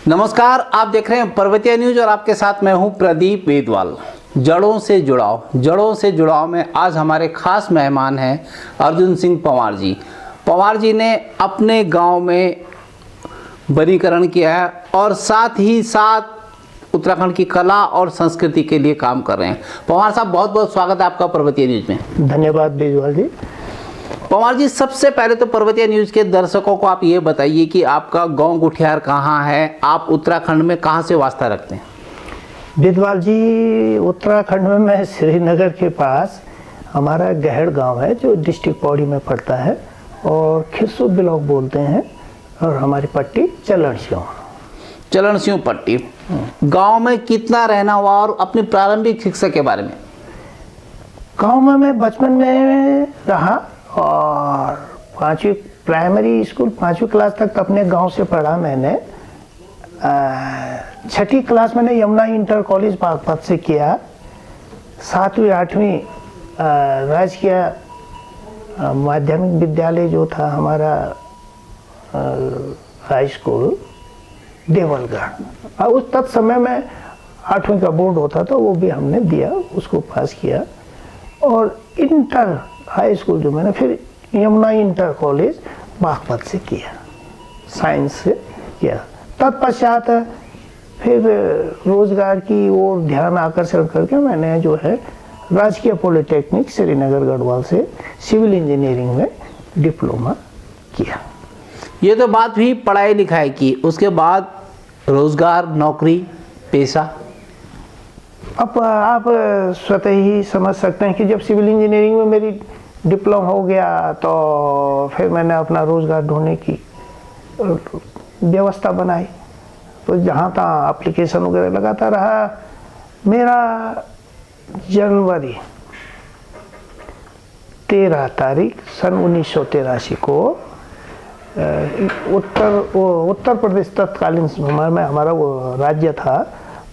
नमस्कार, आप देख रहे हैं पर्वतीय न्यूज और आपके साथ मैं हूं प्रदीप वेदवाल। जड़ों से जुड़ाव में आज हमारे खास मेहमान हैं अर्जुन सिंह पंवार जी। पंवार जी ने अपने गांव में वनीकरण किया है और साथ ही साथ उत्तराखंड की कला और संस्कृति के लिए काम कर रहे हैं। पंवार साहब, बहुत बहुत स्वागत है आपका पर्वतीय न्यूज में। धन्यवाद वेदवाल जी। पंवार जी, सबसे पहले तो पर्वतीय न्यूज के दर्शकों को आप ये बताइए कि आपका गांव गुठियार कहाँ है, आप उत्तराखंड में कहाँ से वास्ता रखते हैं? वेदवाल जी, उत्तराखंड में मैं श्रीनगर के पास हमारा गहड़ गांव है जो डिस्ट्रिक्ट पौड़ी में पड़ता है और खिरसू ब्लॉक बोलते हैं और हमारी पट्टी चलन सिंह पट्टी। गांव में कितना रहना हुआ और अपनी प्रारंभिक शिक्षा के बारे में? गांव में मैं बचपन में रहा और पाँचवीं प्राइमरी स्कूल 5वीं क्लास तक अपने गांव से पढ़ा मैंने। 6ठी क्लास मैंने यमुना इंटर कॉलेज बागपत से किया। 7वीं 8वीं राजकीय माध्यमिक विद्यालय जो था हमारा हाई स्कूल देवलगढ़, और उस तक समय में 8वीं का बोर्ड होता था, वो भी हमने दिया, उसको पास किया। और इंटर हाई स्कूल जो मैंने फिर यमुना इंटर कॉलेज बागपत से किया, साइंस से किया। तत्पश्चात फिर रोजगार की ओर ध्यान आकर्षण करके मैंने जो है राजकीय पॉलिटेक्निक श्रीनगर गढ़वाल से सिविल इंजीनियरिंग में डिप्लोमा किया। ये तो बात हुई पढ़ाई लिखाई की, उसके बाद रोजगार, नौकरी, पेशा? अब आप स्वतः ही समझ सकते हैं कि जब सिविल इंजीनियरिंग में मेरी डिप्लोमा हो गया तो फिर मैंने अपना रोजगार ढूंढने की व्यवस्था बनाई। तो जहाँ तहाँ एप्लीकेशन वगैरह लगाता रहा। मेरा जनवरी 13 तारीख सन 1983 को उत्तर प्रदेश तत्कालीन समय में हमारा वो राज्य था,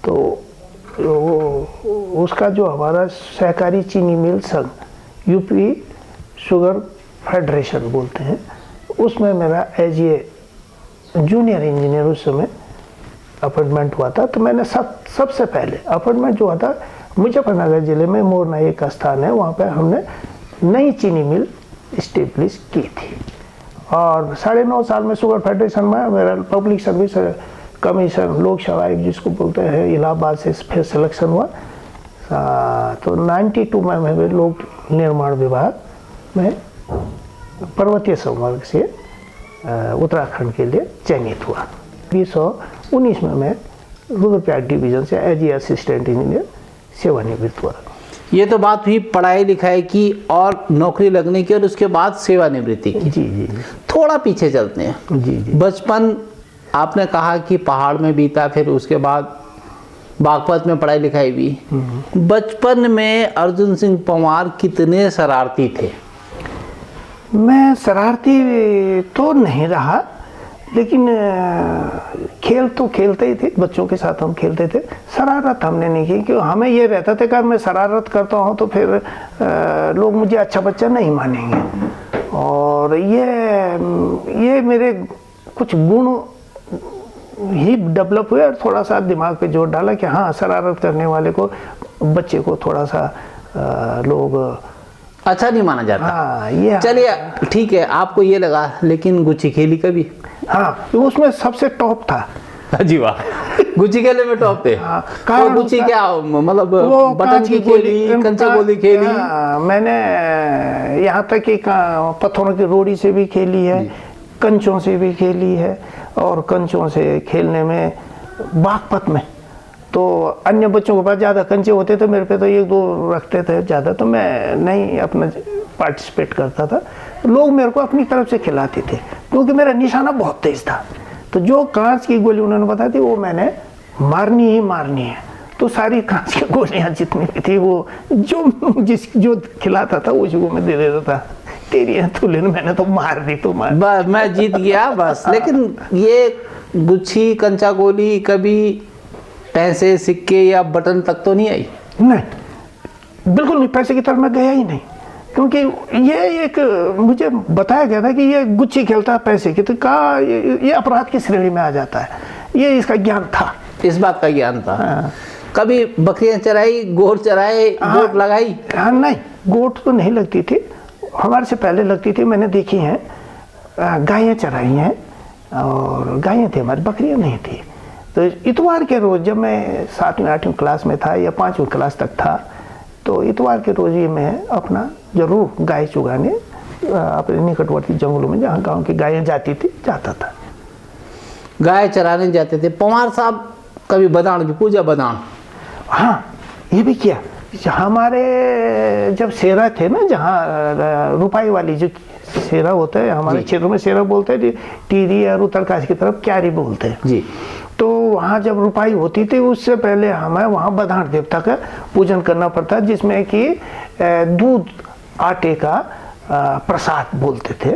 तो उसका जो हमारा सहकारी चीनी मिल संघ यूपी शुगर फेडरेशन बोलते हैं, उसमें मेरा एज ए जूनियर इंजीनियर उस समय अपॉइंटमेंट हुआ था। तो मैंने सबसे पहले अपॉइंटमेंट जो हुआ था मुजफ्फरनगर जिले में मोरना एक स्थान है, वहाँ पर हमने नई चीनी मिल इस्टेब्लिश की थी। और 9.5 साल में शुगर फेडरेशन में मेरा पब्लिक सर्विस कमीशन लोक सेवा जिसको बोलते हैं इलाहाबाद से फिर सिलेक्शन हुआ। तो 92 में मैं लोक निर्माण विभाग में पर्वतीय संवर्ग से उत्तराखंड के लिए चयनित हुआ। 2019 में मैं रुद्रप्रयाग डिवीजन से एज ए असिस्टेंट इंजीनियर सेवानिवृत्त हुआ। ये तो बात हुई पढ़ाई लिखाई की और नौकरी लगने की और उसके बाद सेवानिवृत्ति की। जी। थोड़ा पीछे चलते हैं। जी। बचपन आपने कहा कि पहाड़ में बीता, फिर उसके बाद बागपत में पढ़ाई लिखाई भी। बचपन में अर्जुन सिंह पंवार कितने शरारती थे? मैं शरारती तो नहीं रहा, लेकिन खेल तो खेलते ही थे, बच्चों के साथ हम खेलते थे। शरारत हमने नहीं की, क्योंकि हमें ये रहता था कि मैं शरारत करता हूँ तो फिर लोग मुझे अच्छा बच्चा नहीं मानेंगे। और ये मेरे कुछ गुण ही डेवलप हुए और थोड़ा सा दिमाग पे जोर डाला कि हाँ, शरारत करने वाले को, बच्चे को थोड़ा सा लोग अच्छा नहीं माना जाता। हाँ, ये चलिए ठीक है, आपको ये लगा, लेकिन गुच्ची खेली कभी? हाँ, तो उसमें सबसे टॉप था। जी वाह, गुच्ची खेलने में टॉप थे। हाँ, तो गुच्ची क्या मतलब बटन की खेली, कंचा गोली खेली? मैंने यहाँ तक कि पत्थरों की रोड़ी से भी खेली है, कंचों से भी खेली है। और कंचों से खेलने में बागपत में तो अन्य बच्चों के पास ज़्यादा कंचे होते थे, मेरे पे तो 1-2 रखते थे ज़्यादा, तो मैं नहीं अपना पार्टिसिपेट करता था। लोग मेरे को अपनी तरफ से खिलाते थे क्योंकि मेरा निशाना बहुत तेज था। तो जो कांच की गोली उन्होंने बताई थी वो मैंने मारनी है। तो सारी कांच की गोलियां जितनी भी थी वो जो खिलाता था उसी को मैं दे देता था। तेरी तुले ने मैंने तो मार दी, तो मार बस मैं जीत गया बस। लेकिन ये गुच्छी, कंचा गोली कभी पैसे, सिक्के या बटन तक तो नहीं आई? नहीं, बिल्कुल नहीं, पैसे की तरफ मैं गया ही नहीं। क्योंकि ये एक मुझे बताया गया था कि ये गुच्छी खेलता है पैसे की, तो कहा ये अपराध की श्रेणी में आ जाता है। ये इसका ज्ञान था। इस बात का ज्ञान था। हाँ। कभी बकरियां चराई, गोट चराए, गोट लगाई? हाँ, नहीं, गोट तो नहीं लगती थी, हमारे से पहले लगती थी, मैंने देखी हैं। गायें चराई हैं, और गायें थी हमारी, बकरियां नहीं थी। तो इतवार के रोज़, जब मैं 7वीं 8वीं क्लास में था या 5वीं क्लास तक था, तो इतवार के रोज़ ही मैं अपना ज़रूर गाय चुगाने अपने निकटवर्ती जंगलों में, जहाँ गांव की गायें जाती थी, जाता था। गाय चराने जाते थे। पंवार साहब कभी बदान भी पूजा? बदान, हाँ, ये भी किया। हमारे जब सेरा थे ना, जहाँ रुपाई वाली जो सेरा होता है, हमारे क्षेत्र में सेरा बोलते हैं, टीरी और उत्तरकाशी की तरफ क्यारी बोलते हैं जी। तो वहाँ जब रुपाई होती थी, उससे पहले हमें वहाँ बधाड़ देवता का पूजन करना पड़ता, जिसमें कि दूध आटे का प्रसाद बोलते थे,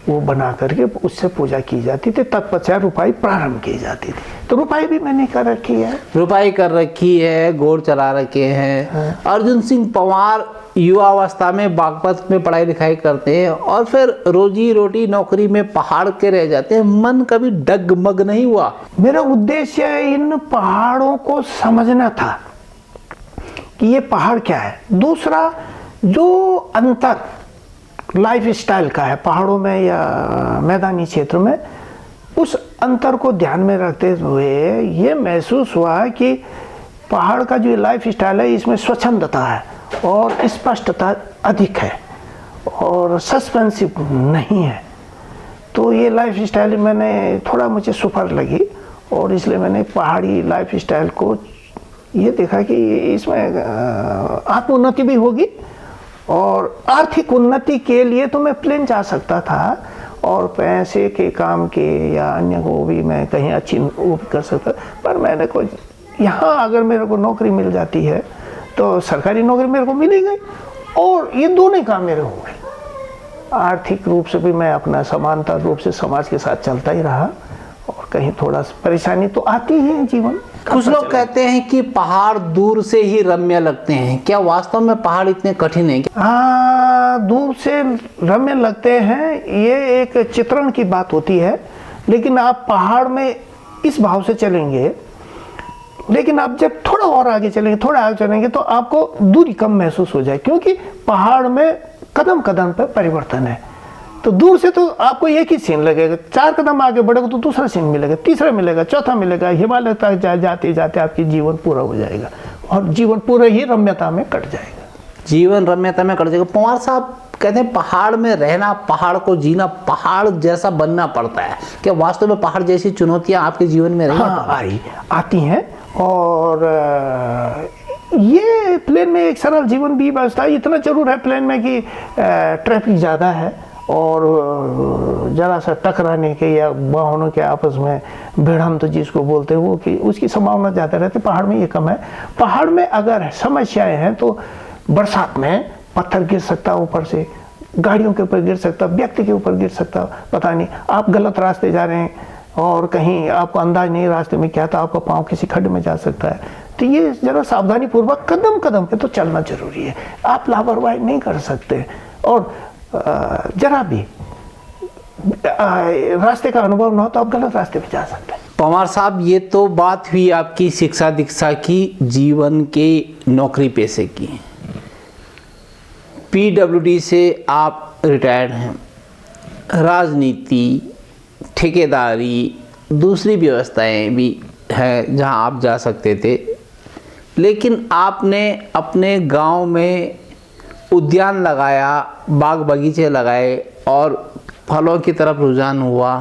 वो बना करके उससे पूजा की जाती थी। तत्पश्चात रुपाई प्रारंभ की जाती थी। तो रुपाई भी मैंने कर रखी है। रुपाई कर रखी है, गोड़ चला रखे हैं। हाँ। अर्जुन सिंह पंवार युवावस्था में बागपत में पढ़ाई लिखाई करते हैं और फिर रोजी रोटी नौकरी में पहाड़ के रह जाते हैं। मन कभी डगमग नहीं हुआ? मेरा उद्देश्य इन पहाड़ों को समझना था कि ये पहाड़ क्या है। दूसरा, जो अंतर लाइफ स्टाइल का है पहाड़ों में या मैदानी क्षेत्र में, उस अंतर को ध्यान में रखते हुए ये महसूस हुआ कि पहाड़ का जो लाइफ स्टाइल है, इसमें स्वच्छंदता है और स्पष्टता अधिक है और सस्पेंसिव नहीं है। तो ये लाइफ स्टाइल मैंने थोड़ा मुझे सुपर लगी, और इसलिए मैंने पहाड़ी लाइफ स्टाइल को ये देखा कि इसमें आत्मोन्नति भी होगी, और आर्थिक उन्नति के लिए तो मैं प्लेन जा सकता था, और पैसे के काम के या अन्य को भी मैं कहीं अच्छी वो कर सकता। पर मैंने कोई यहाँ अगर मेरे को नौकरी मिल जाती है तो सरकारी नौकरी मेरे को मिल ही गई, और ये दोनों काम मेरे हो गए। आर्थिक रूप से भी मैं अपना समानता रूप से समाज के साथ चलता ही रहा, और कहीं थोड़ा परेशानी तो आती ही है जीवन। कुछ लोग कहते हैं कि पहाड़ दूर से ही रम्य लगते हैं। क्या वास्तव में पहाड़ इतने कठिन हैं? हाँ, दूर से रम्य लगते हैं, ये एक चित्रण की बात होती है। लेकिन आप पहाड़ में इस भाव से चलेंगे, लेकिन आप जब थोड़ा और आगे चलेंगे, थोड़ा आगे चलेंगे, तो आपको दूरी कम महसूस हो जाए, क्योंकि पहाड़ में कदम कदम पर परिवर्तन है। तो दूर से तो आपको एक ही सीन लगेगा, 4 कदम आगे बढ़ेगा तो दूसरा सीन मिलेगा, तीसरा मिलेगा, चौथा मिलेगा, हिमालय तक जाते जाते आपकी जीवन पूरा हो जाएगा, और जीवन पूरे ही रम्यता में कट जाएगा। जीवन रम्यता में कट जाएगा। पंवार साहब कहते हैं पहाड़ में रहना, पहाड़ को जीना, पहाड़ जैसा बनना पड़ता है। क्या वास्तव में पहाड़ जैसी चुनौतियां आपके जीवन में रही? हाँ, आती हैं। और ये प्लेन में एक सरल जीवन भी व्यवस्था इतना जरूर है प्लेन में कि ट्रैफिक ज़्यादा है, और ज़रा सा टकराने के या वाहनों के आपस में भिड़ंत तो जिसको बोलते हैं, वो कि उसकी संभावना ज़्यादा रहती है। पहाड़ में ये कम है। पहाड़ में अगर समस्याएं हैं तो बरसात में पत्थर गिर सकता है ऊपर से, गाड़ियों के ऊपर गिर सकता, व्यक्ति के ऊपर गिर सकता, पता नहीं। आप गलत रास्ते जा रहे हैं और कहीं आपको अंदाज नहीं रास्ते में क्या, तो आपका पाँव किसी खड्डे में जा सकता है। तो ये ज़रा सावधानी पूर्वक कदम कदम पे तो चलना जरूरी है। आप लापरवाही नहीं कर सकते, और जरा भी रास्ते का अनुभव ना हो तो आप गलत रास्ते पे जा सकते हैं। पंवार साहब, ये तो बात हुई आपकी शिक्षा दीक्षा की, जीवन के नौकरी पेशे की। PWD से आप रिटायर्ड हैं। राजनीति, ठेकेदारी, दूसरी व्यवस्थाएं भी हैं जहां आप जा सकते थे, लेकिन आपने अपने गांव में उद्यान लगाया, बाग बगीचे लगाए और फलों की तरफ रुझान हुआ।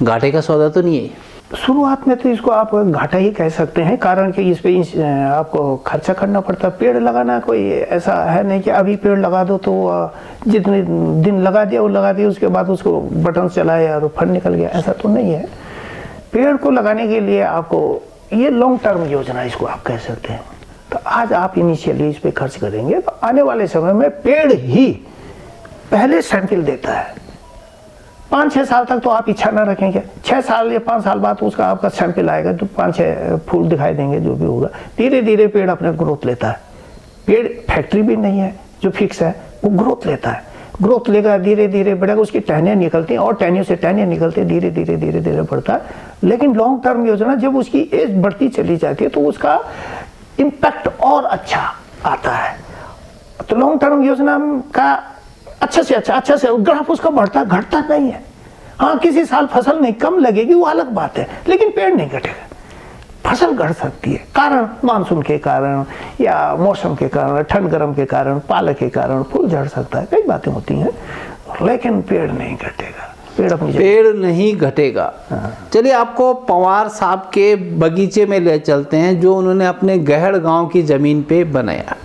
घाटे का सौदा तो नहीं है? शुरुआत में तो इसको आप घाटा ही कह सकते हैं, कारण कि इस पे आपको खर्चा करना पड़ता है। पेड़ लगाना कोई ऐसा है नहीं कि अभी पेड़ लगा दो तो जितने दिन लगा दिया वो लगा दिया, उसके बाद उसको बटन चलाए और फल निकल गया, ऐसा तो नहीं है। पेड़ को लगाने के लिए आपको ये लॉन्ग टर्म योजना इसको आप कह सकते हैं। तो आज आप इनिशियली इस पे खर्च करेंगे तो आने वाले समय में पेड़ ही पहले सैंपल देता है। 5-6 साल तक तो आप इच्छा ना रखेंगे, 6 साल या 5 साल बाद उसका आपका सैंपल आएगा तो 5-6 फूल दिखाई देंगे, जो भी होगा। धीरे धीरे पेड़ अपने ग्रोथ लेता है। पेड़ फैक्ट्री भी नहीं है जो फिक्स है, वो ग्रोथ लेता है। ग्रोथ लेगा, धीरे धीरे बढ़ेगा, उसकी टहनियाँ निकलती हैं और टहनियों से टहनियाँ निकलती हैं, धीरे धीरे धीरे धीरे बढ़ता है। लेकिन लॉन्ग टर्म योजना जब उसकी एज बढ़ती चली जाती है तो उसका इम्पैक्ट और अच्छा आता है। तो लॉन्ग टर्म योजना का अच्छा से ग्राफ उसका बढ़ता घटता नहीं है। हाँ, किसी साल फसल नहीं कम लगेगी वो अलग बात है, लेकिन पेड़ नहीं घटेगा। फसल घट सकती है कारण मानसून के कारण या मौसम के कारण, ठंड गर्म के कारण, पालक के कारण फूल झड़ सकता है, कई बातें होती हैं, लेकिन पेड़ नहीं घटेगा। पेड़ नहीं घटेगा। चलिए आपको पंवार साहब के बगीचे में ले चलते हैं जो उन्होंने अपने गहड़ गांव की जमीन पे बनाया।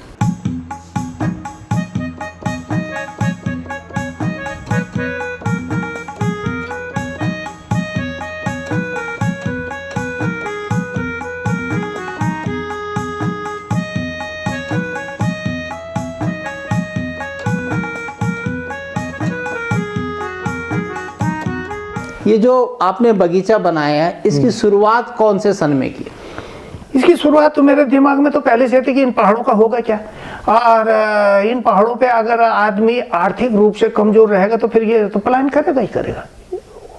ये जो आपने बगीचा बनाया है इसकी शुरुआत कौन से सन में की? इसकी शुरुआत तो मेरे दिमाग में तो पहले से थी कि इन पहाड़ों का होगा क्या, और इन पहाड़ों पे अगर आदमी आर्थिक रूप से कमजोर रहेगा तो फिर ये तो पलायन करेगा ही करेगा,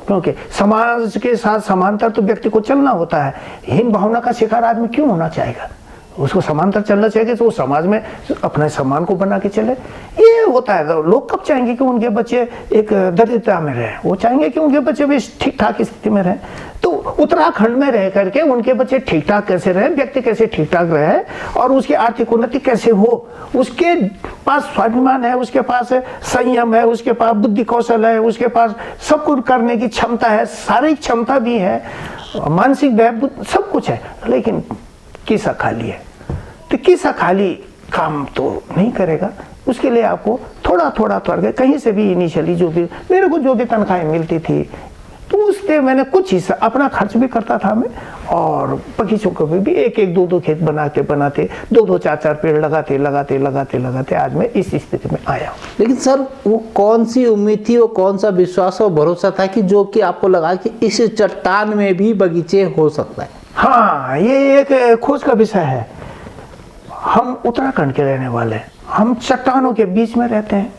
क्योंकि समाज के साथ समांतर तो व्यक्ति को चलना होता है। हीन भावना का शिकार आदमी क्यों होना चाहेगा? उसको समांतर चलना चाहिए तो वो समाज में अपने सम्मान को बना के चले। ये होता है, तो लोग कब चाहेंगे कि उनके बच्चे एक दरिद्रता में रहें? वो चाहेंगे कि उनके बच्चे भी ठीक ठाक स्थिति में रहें। तो उत्तराखंड में रह करके उनके बच्चे ठीक ठाक कैसे रहे, व्यक्ति कैसे ठीक ठाक रहे और उसकी आर्थिक उन्नति कैसे हो, उसके पास स्वाभिमान है, उसके पास संयम है, उसके पास बुद्धि कौशल है, उसके पास सब कुछ करने की क्षमता है, शारीरिक क्षमता भी है, मानसिक सब कुछ है, लेकिन किस्सा खाली है। तो किस्सा खाली काम तो नहीं करेगा। उसके लिए आपको थोड़ा थोड़ा करके कहीं से भी इनिशियली जो भी मेरे को जो भी तनख्वाहें मिलती थी तो उससे मैंने कुछ हिस्सा अपना खर्च भी करता था मैं, और बगीचों को भी एक एक दो दो खेत बनाते बनाते दो दो चार चार पेड़ लगाते लगाते लगाते लगाते आज मैं इस स्थिति में आया हूँ। लेकिन सर वो कौन सी उम्मीद थी, वो कौन सा विश्वास और भरोसा था कि जो कि आपको लगा कि इस चट्टान में भी बगीचे हो सकता है? हाँ, ये एक खोज का विषय है। हम उत्तराखंड के रहने वाले हैं, हम चट्टानों के बीच में रहते हैं।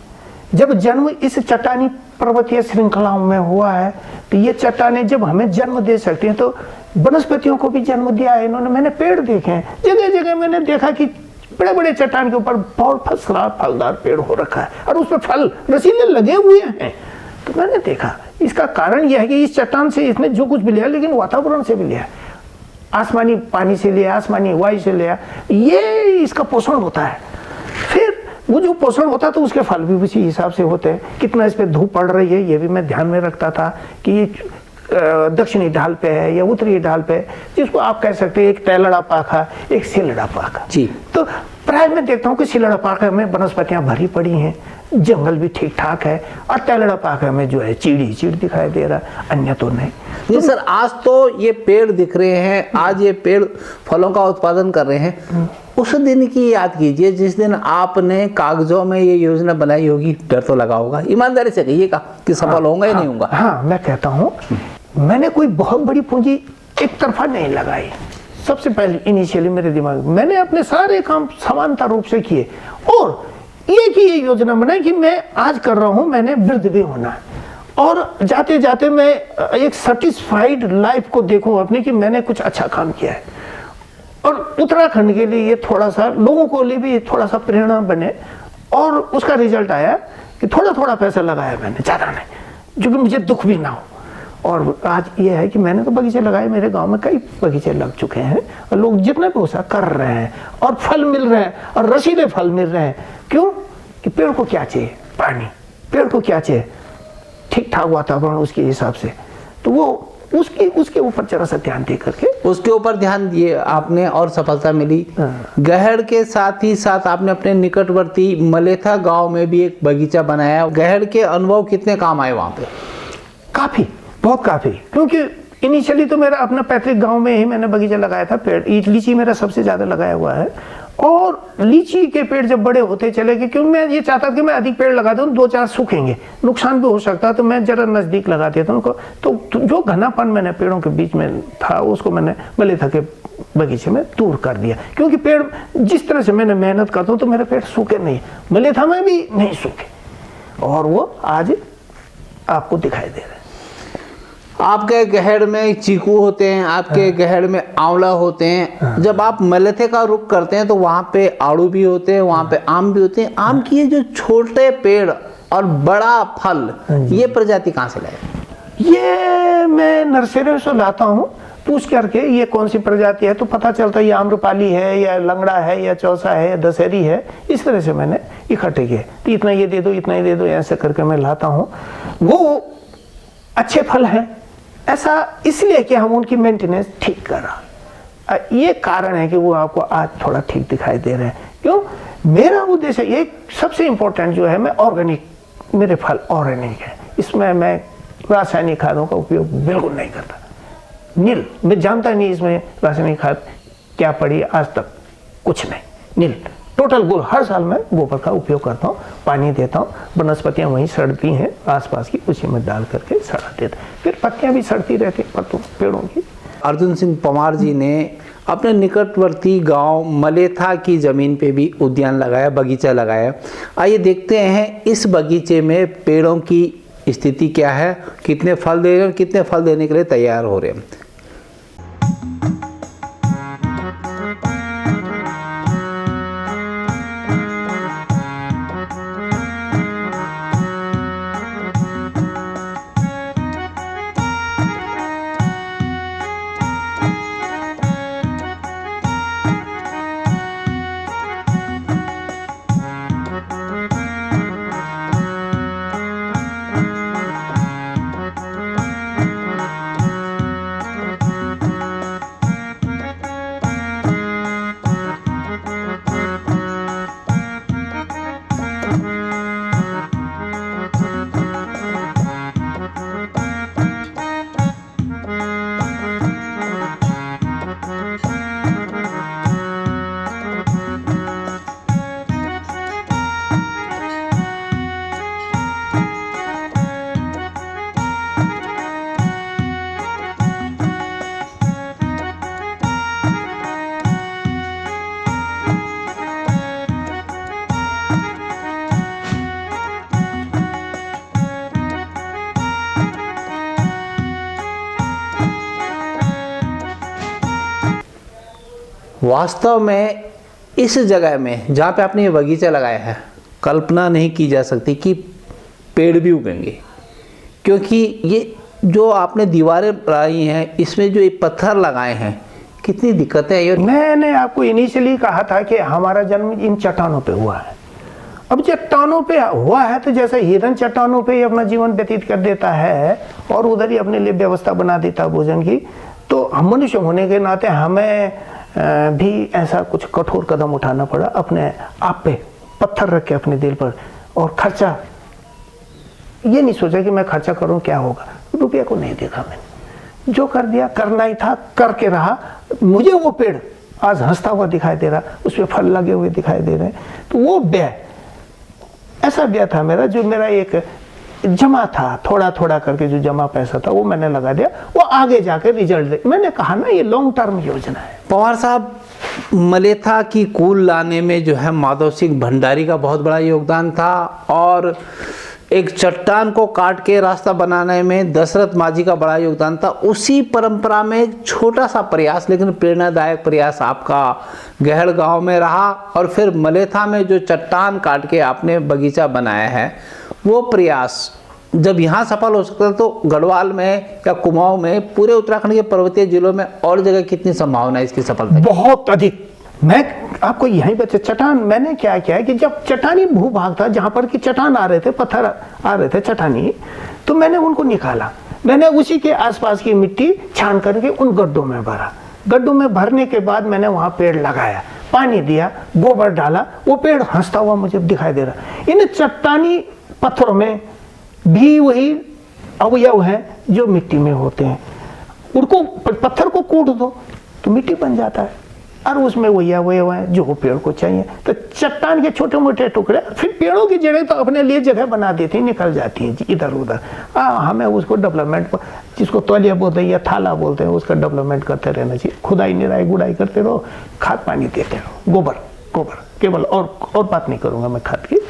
जब जन्म इस चट्टानी पर्वतीय श्रृंखलाओं में हुआ है तो ये चट्टानें जब हमें जन्म दे सकती हैं तो वनस्पतियों को भी जन्म दिया है इन्होंने। मैंने पेड़ देखे हैं, जगह जगह मैंने देखा कि बड़े बड़े चट्टान के ऊपर बहुत फलदार पेड़ हो रखा है और उसमें फल रसीले लगे हुए हैं। तो मैंने देखा इसका कारण यह है कि इस चट्टान से इसने जो कुछ भी लिया, लेकिन वातावरण से भी लिया, आसमानी पानी से लिया, आसमानी वायु से लिया, ये इसका पोषण होता है। फिर वो जो पोषण होता है तो उसके फल भी उसी हिसाब से होते हैं। कितना इस पे धूप पड़ रही है ये भी मैं ध्यान में रखता था कि ये दक्षिणी ढाल पे है या उत्तरी ढाल पे, जिसको आप कह सकते हैं एक तैलड़ा पाखा एक सिलड़ा पाखा जी। तो प्राय मैं देखता हूँ कि सिलड़ा पाखा में वनस्पतियां भरी पड़ी हैं, जंगल भी ठीक ठाक है, और तैलड़ा पाखा में जो है चीड़ दिखाई दे रहा है, अन्य तो नहीं। तो सर आज तो ये पेड़ दिख रहे हैं, आज ये पेड़ फलों का उत्पादन कर रहे हैं। उस दिन की याद कीजिए जिस दिन आपने कागजों में ये योजना बनाई होगी, डर तो लगा होगा, ईमानदारी से कहिएगा कि सफल होगा या नहीं होगा। हाँ, मैं कहता हूँ मैंने कोई बहुत बड़ी पूंजी एक तरफा नहीं लगाई। सबसे पहले इनिशियली मेरे दिमाग में मैंने अपने सारे काम समानता रूप से किए और एक ही ये योजना बनाई कि मैं आज कर रहा हूँ, मैंने वृद्ध भी होना है और जाते जाते मैं एक सेटिस्फाइड लाइफ को देखूं अपने कि मैंने कुछ अच्छा काम किया है। और उत्तराखंड के लिए ये थोड़ा सा लोगों को लिए भी थोड़ा सा प्रेरणा बने, और उसका रिजल्ट आया कि थोड़ा थोड़ा पैसा लगाया मैंने, ज़्यादा नहीं, जो कि मुझे दुख भी ना हो। और आज ये है कि मैंने तो बगीचे लगाए, मेरे गांव में कई बगीचे लग चुके हैं और लोग जितना भी हो सका कर रहे हैं और फल मिल रहे हैं और रसीले फल मिल रहे हैं। क्यों? कि पेड़ को क्या चाहिए? पानी। पेड़ को क्या चाहिए? ठीक ठाक वातावरण उसके हिसाब से। तो वो उसके ऊपर जरा सा ध्यान दे करके उसके ऊपर ध्यान दिए आपने और सफलता मिली। गहड़ के साथ ही साथ आपने अपने निकटवर्ती मलेथा गांव में भी एक बगीचा बनाया। गहड़ के अनुभव कितने काम आए वहां पे? काफी, बहुत काफी, क्योंकि इनिशियली तो मेरा अपना पैतृक गांव में ही मैंने बगीचा लगाया था। पेड़ लीची मेरा सबसे ज्यादा लगाया हुआ है, और लीची के पेड़ जब बड़े होते चले गए, क्योंकि मैं ये चाहता था कि मैं अधिक पेड़ लगा दूं, दो चार सूखेंगे, नुकसान भी हो सकता, तो मैं जरा नजदीक लगा देता था उनको। तो जो घनापन मैंने पेड़ों के बीच में था उसको मैंने मलेथा के बगीचे में दूर कर दिया, क्योंकि पेड़ जिस तरह से मैंने मेहनत करता हूँ तो मेरे पेड़ सूखे नहीं, मलेथा में भी नहीं सूखे। और वो आज आपको दिखाई दे रहे हैं। आपके गहड़ में चीकू होते हैं, आपके गहड़ में आंवला होते हैं। जब आप मलेथे का रुख करते हैं तो वहाँ पे आड़ू भी होते हैं, वहाँ पे आम भी होते हैं। आम की ये जो छोटे पेड़ और बड़ा फल, ये प्रजाति कहाँ से लाए? ये मैं नर्सरी से लाता हूँ, पूछ करके ये कौन सी प्रजाति है तो पता चलता है ये आम्रपाली है या लंगड़ा है या चौसा है या दशहरी है। इस तरह से मैंने इकट्ठे किए, तो इतना ये दे दो, इतना ही दे दो, ऐसे करके मैं लाता हूँ। वो अच्छे फल हैं, ऐसा इसलिए कि हम उनकी मेंटेनेंस ठीक कर रहा। ये कारण है कि वो आपको आज थोड़ा ठीक दिखाई दे रहे हैं। क्यों? मेरा उद्देश्य ये सबसे इम्पोर्टेंट जो है, मैं ऑर्गेनिक, मेरे फल ऑर्गेनिक है, इसमें मैं रासायनिक खादों का उपयोग बिल्कुल नहीं करता। नील, मैं जानता नहीं इसमें रासायनिक खाद क्या पड़ी, आज तक कुछ नहीं, नील टोटल गोल। हर साल मैं गोबर का उपयोग करता हूँ, पानी देता हूँ, वनस्पतियाँ वहीं सड़ती हैं आसपास की, उसी में डाल करके सड़ा देता, फिर पत्तियाँ भी सड़ती रहती पत्तों पेड़ों की। अर्जुन सिंह पंवार जी ने अपने निकटवर्ती गांव मलेथा की ज़मीन पे भी उद्यान लगाया, बगीचा लगाया। आइए देखते हैं इस बगीचे में पेड़ों की स्थिति क्या है, कितने फल दे रहे हैं, कितने फल देने के लिए तैयार हो रहे हैं। वास्तव में इस जगह में जहाँ पे आपने ये बगीचा लगाया है, कल्पना नहीं की जा सकती कि पेड़ भी उगेंगे, क्योंकि ये जो आपने दीवारें बनाई हैं, इसमें जो ये पत्थर लगाए हैं, कितनी दिक्कतें हैं। मैंने आपको इनिशियली कहा था कि हमारा जन्म इन चट्टानों पे हुआ है। अब चट्टानों पे हुआ है तो जैसे हिरन चट्टानों पे ही अपना जीवन व्यतीत कर देता है और उधर ही अपने लिए व्यवस्था बना देता भोजन की, तो हम मनुष्य होने के नाते हमें भी ऐसा कुछ कठोर कदम उठाना पड़ा, अपने आप पे पत्थर रख के अपने दिल पर। और खर्चा ये नहीं सोचा कि मैं खर्चा करूं क्या होगा, रुपया को नहीं देखा मैंने, जो कर दिया करना ही था, करके रहा। मुझे वो पेड़ आज हंसता हुआ दिखाई दे रहा, उस पर फल लगे हुए दिखाई दे रहे हैं, तो वो व्यय ऐसा व्यय था मेरा, जो मेरा एक जमा था, थोड़ा थोड़ा करके जो जमा पैसा था वो मैंने लगा दिया, वो आगे जाकर रिजल्ट दे। मैंने कहा ना ये लॉन्ग टर्म योजना है। पंवार साहब, मलेथा की कूल लाने में जो है माधव सिंह भंडारी का बहुत बड़ा योगदान था, और एक चट्टान को काट के रास्ता बनाने में दशरथ माझी का बड़ा योगदान था। उसी परंपरा में एक छोटा सा प्रयास, लेकिन प्रेरणादायक प्रयास आपका गहड़ गांव में रहा, और फिर मलेथा में जो चट्टान काट के आपने बगीचा बनाया है, वो प्रयास जब यहाँ सफल हो सकता है तो गढ़वाल में या कुमाऊं में, पूरे उत्तराखंड के पर्वतीय जिलों में और जगह कितनी संभावना है इसकी सफलता? बहुत अधिक। मैं आपको यहीं पे चट्टान, मैंने क्या किया है कि जब चट्टानी भूभाग था जहां पर कि चट्टान आ रहे थे, पत्थर आ रहे थे चट्टानी, तो मैंने उनको निकाला। मैंने उसी के आसपास की मिट्टी छान करके उन गड्ढों में भरा। गड्ढों में भरने के बाद मैंने वहां पेड़ लगाया, पानी दिया, गोबर डाला, वो पेड़ हंसता हुआ मुझे दिखाई दे रहा। इन चट्टानी पत्थरों में भी वही अवयव हैं जो मिट्टी में होते हैं। उनको पत्थर को कूट दो तो मिट्टी बन जाता है, और उसमें वही अवयव है जो पेड़ को चाहिए। तो चट्टान के छोटे मोटे टुकड़े, फिर पेड़ों की जड़ें तो अपने लिए जगह बना देती, निकल जाती है इधर उधर। हमें उसको डेवलपमेंट, जिसको तौलिया बोलते हैं या थाला बोलते हैं, उसका डेवलपमेंट करते रहना चाहिए। खुदाई निराई गुड़ाई करते रहो, खाद पानी देते रहो, गोबर गोबर केवल, और बात नहीं करूँगा मैं खाद की।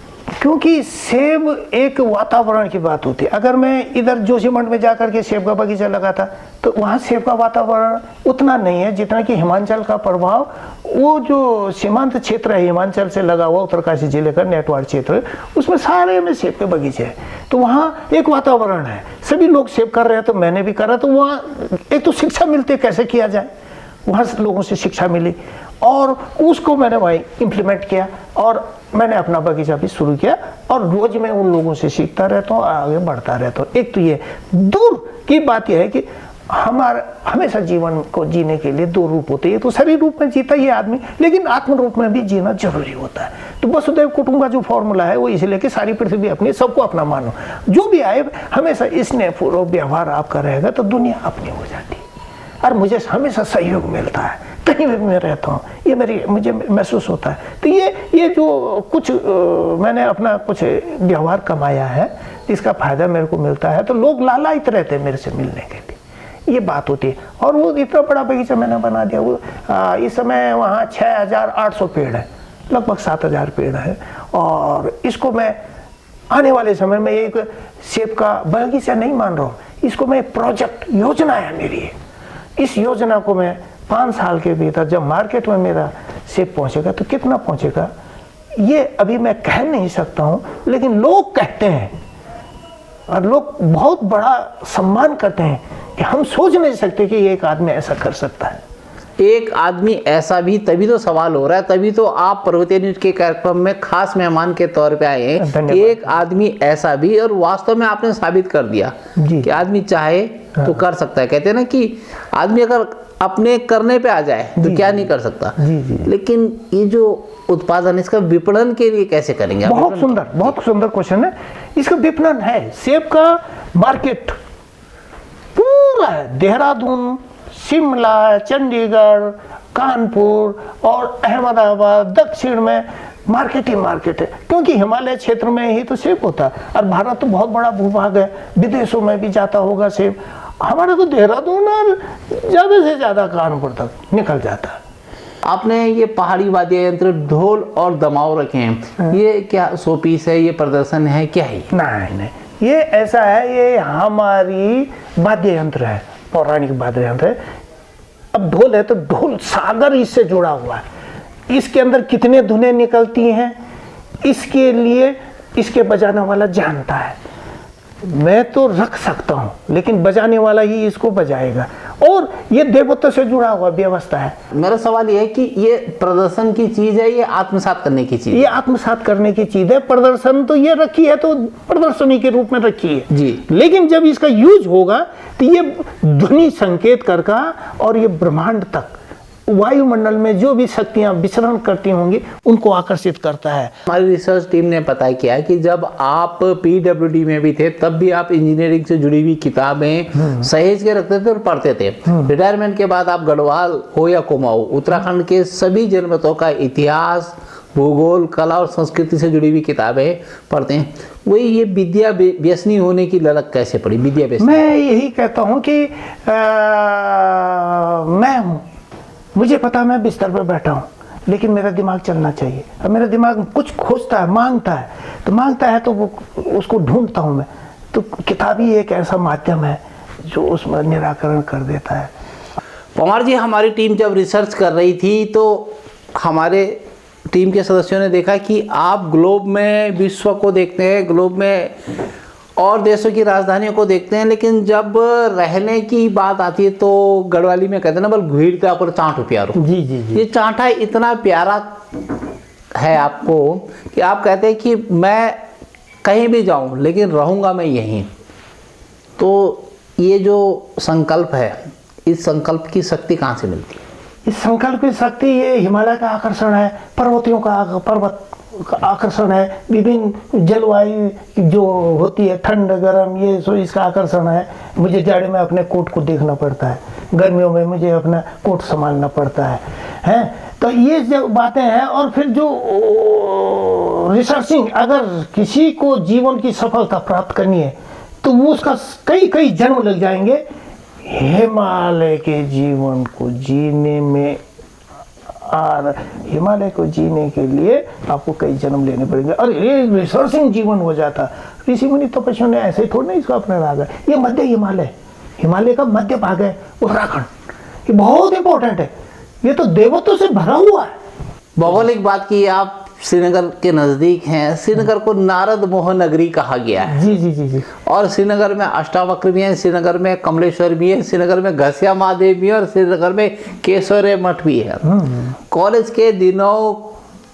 क्योंकि सेब एक वातावरण की बात होती है। अगर मैं इधर जोशीमठ में जाकर के सेब का बगीचा लगाता तो वहाँ सेब का वातावरण उतना नहीं है जितना कि हिमाचल का प्रभाव, वो जो सीमांत क्षेत्र है हिमाचल से लगा हुआ उत्तरकाशी जिले का नेटवर्क क्षेत्र, उसमें सारे में सेब के बगीचे हैं। तो वहाँ एक वातावरण है, सभी लोग सेब कर रहे हैं तो मैंने भी करा। तो वहाँ एक तो शिक्षा मिलती है कैसे किया जाए, वहाँ से लोगों से शिक्षा मिली और उसको मैंने वहीं इम्प्लीमेंट किया और मैंने अपना बगीचा भी शुरू किया और रोज मैं उन लोगों से सीखता रहता हूँ, आगे बढ़ता रहता हूँ। एक तो ये दूर की बात यह है कि हमारा हमेशा जीवन को जीने के लिए दो रूप होते हैं, तो शरीर रूप में जीता ही आदमी, लेकिन आत्म रूप में भी जीना जरूरी होता है। तो वसुधैव कुटुंब का जो फॉर्मूला है वो इसलिए कि सारी पृथ्वी अपनी, सबको अपना मानो, जो भी आए हमेशा स्नेहपूर्वक व्यवहार आपका रहेगा तो दुनिया अपनी हो जाती है और मुझे हमेशा सहयोग मिलता है कहीं भी मैं रहता हूँ, ये मुझे महसूस होता है। तो ये जो कुछ मैंने अपना कुछ व्यवहार कमाया है इसका फायदा मेरे को मिलता है, तो लोग लालायित रहते हैं मेरे से मिलने के लिए, ये बात होती है। और वो इतना बड़ा बगीचा मैंने बना दिया, वो इस समय वहाँ 6800 पेड़ है, लगभग 7000 पेड़ है। और इसको मैं आने वाले समय में एक सेब का बगीचा नहीं मान रहा हूँ, इसको मैं प्रोजेक्ट, योजना है मेरी। इस योजना को मैं 5 साल के भीतर जब मार्केट में मेरा सेब पहुंचेगा तो कितना पहुंचेगा ये अभी मैं कह नहीं सकता हूं, लेकिन लोग कहते हैं और लोग बहुत बड़ा सम्मान करते हैं कि हम सोच नहीं सकते कि एक आदमी ऐसा कर सकता है। एक आदमी ऐसा भी, तभी तो सवाल हो रहा है, तभी तो आप पर्वतीय न्यूज के कार्यक्रम में खास मेहमान के तौर पे आए हैं। एक आदमी ऐसा भी, और वास्तव में आपने साबित कर दिया कि आदमी चाहे तो कर सकता है। कहते हैं ना कि आदमी अगर अपने करने पे आ जाए तो क्या नहीं कर सकता। लेकिन ये जो उत्पादन, इसका विपणन के लिए कैसे करेंगे? बहुत सुंदर क्वेश्चन है। इसका विपणन है, सेब का मार्केट पूरा है, देहरादून, शिमला, चंडीगढ़, कानपुर और अहमदाबाद, दक्षिण में मार्केट ही मार्केट है, क्योंकि हिमालय क्षेत्र में ही तो सेब होता है और भारत तो बहुत बड़ा भूभाग है, विदेशों में भी जाता होगा सेब। हमारा तो देहरादून और ज़्यादा से ज़्यादा कानपुर तक निकल जाता है। आपने ये पहाड़ी वाद्य यंत्र ढोल और दमाव रखे हैं, ये क्या शो पीस है, ये प्रदर्शन है, क्या है? नहीं, ये ऐसा है, ये हमारी वाद्य यंत्र है, पौराणिक वाद्य यंत्र है। अब ढोल है तो ढोल सागर इससे जुड़ा हुआ है, इसके अंदर कितने धुनें निकलती हैं इसके लिए इसके बजाने वाला जानता है। मैं तो रख सकता हूं लेकिन बजाने वाला ही इसको बजाएगा, और ये देवत्व से जुड़ा हुआ व्यवस्था है। मेरा सवाल ये है कि ये प्रदर्शन की चीज है, ये आत्मसात करने की चीज? ये आत्मसात करने की चीज है। प्रदर्शन तो ये रखी है तो प्रदर्शनी के रूप में रखी है जी, लेकिन जब इसका यूज होगा तो ये ध्वनि संकेत करका और ये ब्रह्मांड तक, वायुमंडल में जो भी शक्तियां विचरण करती होंगी उनको आकर्षित करता है। हमारी रिसर्च टीम ने पता किया कि जब आप पीडब्ल्यूडी में भी थे तब भी आप इंजीनियरिंग से जुड़ी हुई किताबें सहेज के रखते थे और पढ़ते थे। रिटायरमेंट के बाद आप गढ़वाल हो या कुमाऊं, उत्तराखंड के सभी जनपदों का इतिहास, भूगोल, कला और संस्कृति से जुड़ी हुई किताबें पढ़ते हैं। वही ये विद्या व्यसनी होने की ललक कैसे पड़ी? विद्या व्यसनी, मैं यही कहता हूँ कि मैं हूँ, मुझे पता मैं बिस्तर पर बैठा हूँ लेकिन मेरा दिमाग चलना चाहिए। अब मेरा दिमाग कुछ खोजता है, मांगता है तो वो उसको ढूंढता हूँ मैं। तो किताब ही एक ऐसा माध्यम है जो उसमें निराकरण कर देता है। पंवार जी, हमारी टीम जब रिसर्च कर रही थी तो हमारे टीम के सदस्यों ने देखा कि आप ग्लोब में विश्व को देखते हैं, ग्लोब में और देशों की राजधानियों को देखते हैं, लेकिन जब रहने की बात आती है तो गढ़वाली में कहते हैं ना, बल घुड़ता पर चांटू प्यारो। जी। ये चांटा इतना प्यारा है आपको कि आप कहते हैं कि मैं कहीं भी जाऊं लेकिन रहूंगा मैं यहीं। तो ये जो संकल्प है, इस संकल्प की शक्ति कहाँ से मिलती है? इस संकल्प की शक्ति ये हिमालय का आकर्षण है, पर्वत का आकर्षण है, विभिन्न जलवायु जो होती है, ठंड गर्म, ये सो इसका आकर्षण है। मुझे जाड़े में अपने कोट को देखना पड़ता है, गर्मियों में मुझे अपना कोट संभालना पड़ता है। तो ये जो बातें हैं, और फिर जो रिसर्चिंग, अगर किसी को जीवन की सफलता प्राप्त करनी है तो वो उसका कई जन्म लग जाएंगे। हिमालय के जीवन को जीने में और हिमालय को जीने के लिए आपको कई जन्म लेने पड़ेंगे। और ये रिसर्चिंग जीवन हो जाता। ऋषि मुनि तपस्वियों ने ऐसे थोड़ा नहीं इसको अपने रखा। ये मध्य हिमालय, हिमालय का मध्य भाग है उत्तराखंड, ये बहुत इंपॉर्टेंट है। ये तो देवत्व से भरा हुआ है। भौगोलिक बात की, आप श्रीनगर के नज़दीक हैं। श्रीनगर को नारद मोह नगरी कहा गया है। जी जी जी जी। और श्रीनगर में अष्टावक्र भी हैं, श्रीनगर में कमलेश्वर भी है, श्रीनगर में घसिया महादेव भी है और श्रीनगर में केशवरे मठ भी है। कॉलेज के दिनों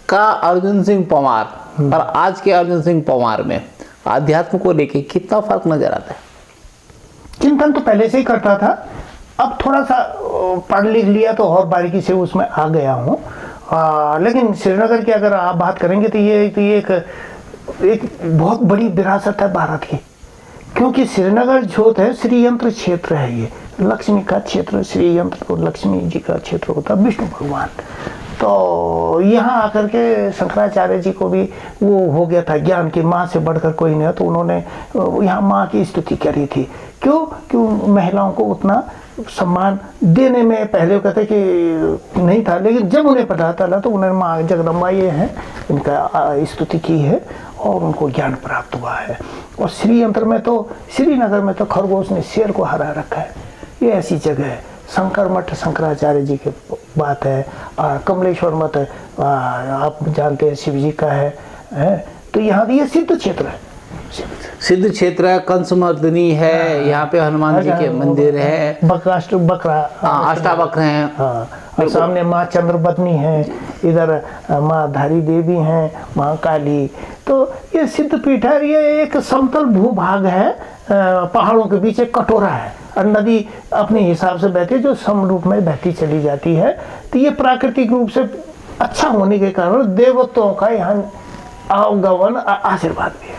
का अर्जुन सिंह पंवार और आज के अर्जुन सिंह पंवार में आध्यात्म को लेके कितना फर्क नजर आता है? चिंतन तो पहले से ही करता था, अब थोड़ा सा पढ़ लिख लिया तो और बारीकी से उसमें आ गया हूँ। लेकिन श्रीनगर की अगर आप बात करेंगे तो ये एक बहुत बड़ी विरासत है भारत की, क्योंकि श्रीनगर जो है श्री यंत्र क्षेत्र है। ये लक्ष्मी का क्षेत्र, श्री यंत्र तो लक्ष्मी जी का क्षेत्र होता है, विष्णु भगवान। तो यहाँ आकर के शंकराचार्य जी को भी वो हो गया था ज्ञान की माँ से बढ़कर कोई नहीं, तो उन्होंने यहाँ माँ की स्तुति करी थी। क्यों महिलाओं को उतना सम्मान देने में पहले कहते कि नहीं था, लेकिन जब उन्हें पता चला तो उन्होंने माँ जगदम्बा ये हैं इनका स्तुति की है और उनको ज्ञान प्राप्त हुआ है। और श्रीयंत्र में तो श्रीनगर में तो खरगोश ने शेर को हरा रखा है। ये ऐसी जगह है। शंकर मठ शंकराचार्य जी की बात है, कमलेश्वर मठ आप जानते हैं शिव जी का है। तो यहाँ ये सिद्ध क्षेत्र है, सिद्ध क्षेत्र है। कंसमर्दिनी है, यहाँ पे हनुमान जी के मंदिर है, अष्टावक्र हैं। और सामने माँ चंद्रबदनी है, इधर माँ धारी देवी हैं, माँ काली। तो ये सिद्ध पीठ है। ये एक समतल भूभाग है, पहाड़ों के बीच एक कटोरा है और नदी अपने हिसाब से बहती है जो समरूप में बहती चली जाती है। तो ये प्राकृतिक रूप से अच्छा होने के कारण देवत्वों का यहाँ आगमन आशीर्वाद भी है।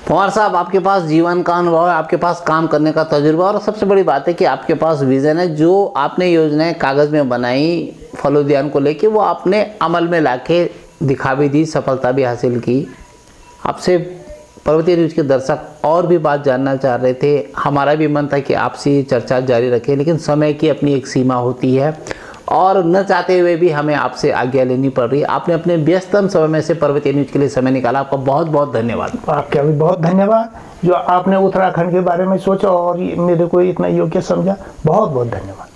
पंवार साहब, आपके पास जीवन का अनुभव है, आपके पास काम करने का तजुर्बा, और सबसे बड़ी बात है कि आपके पास विजन है। जो आपने योजनाएं कागज़ में बनाई फलोद्यान को लेके, वो आपने अमल में लाके दिखा भी दी, सफलता भी हासिल की। आपसे पर्वतीय न्यूज़ के दर्शक और भी बात जानना चाह रहे थे। हमारा भी मन था कि आपसे ये चर्चा जारी रखें, लेकिन समय की अपनी एक सीमा होती है और न चाहते हुए भी हमें आपसे आज्ञा लेनी पड़ रही है। आपने अपने व्यस्ततम समय में से पर्वतीय न्यूज़ के लिए समय निकाला, आपका बहुत बहुत धन्यवाद। आपका भी बहुत धन्यवाद जो आपने उत्तराखंड के बारे में सोचा और मेरे को इतना योग्य समझा। बहुत बहुत धन्यवाद।